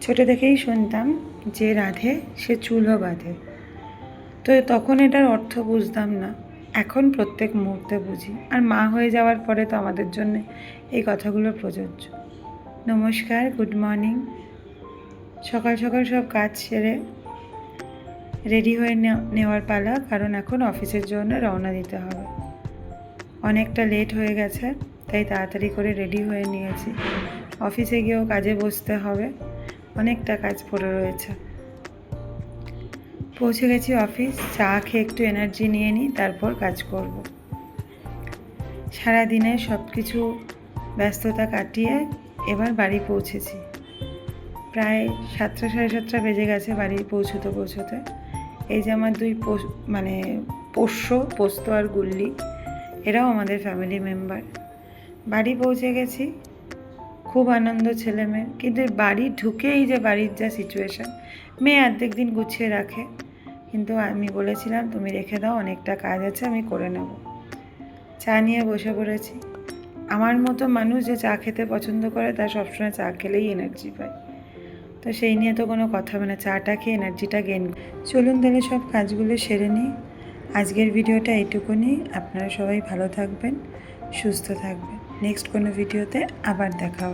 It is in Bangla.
ছোটো থেকেই শুনতাম যে রাধে সে চুলও বাঁধে। তো তখন এটার অর্থ বুঝতাম না, এখন প্রত্যেক মুহূর্তে বুঝি। আর মা হয়ে যাওয়ার পরে তো আমাদের জন্য এই কথাগুলো প্রযোজ্য। নমস্কার, গুড মর্নিং। সকাল সকাল সব কাজ সেরে রেডি হয়ে নেওয়ার পালা, কারণ এখন অফিসের জন্য রওনা দিতে হবে। অনেকটা লেট হয়ে গেছে, তাই তাড়াতাড়ি করে রেডি হয়ে নিয়েছি। অফিসে গিয়েও কাজে বসতে হবে, অনেকটা কাজ পড়ে রয়েছে। পৌঁছে গেছি অফিস, চা খেয়ে একটু এনার্জি নিয়ে নিই, তারপর কাজ করব। সারাদিনে সব কিছু ব্যস্ততা কাটিয়ে এবার বাড়ি পৌঁছেছি। প্রায় 7টা সাড়ে 7টা বেজে গেছে বাড়ি পৌঁছতে। এই যে আমার দুই পোস্ত আর গুল্লি, এরাও আমাদের ফ্যামিলি মেম্বার। বাড়ি পৌঁছে গেছি, খুব আনন্দ ছেলে মেয়ের। কিন্তু বাড়ি ঢুকেই যে বাড়ির যা সিচুয়েশান, মেয়ে অর্ধেক দিন গুছিয়ে রাখে, কিন্তু আমি বলেছিলাম তুমি রেখে দাও, অনেকটা কাজ আছে, আমি করে নেব। চা নিয়ে বসে পড়েছি। আমার মতো মানুষ যে চা খেতে পছন্দ করে, তার সবসময় চা খেলেই এনার্জি পায়। তো সেই নিয়ে তো কোনো কথা হবে না, চাটা খেয়ে এনার্জিটা গেইন। চলুন তাহলে সব কাজগুলো সেরে নিই। আজকের ভিডিওটা এইটুকুনি। আপনারা সবাই ভালো থাকবেন, সুস্থ থাকবেন। নেক্সট কোনো ভিডিওতে আবার দেখা হবে।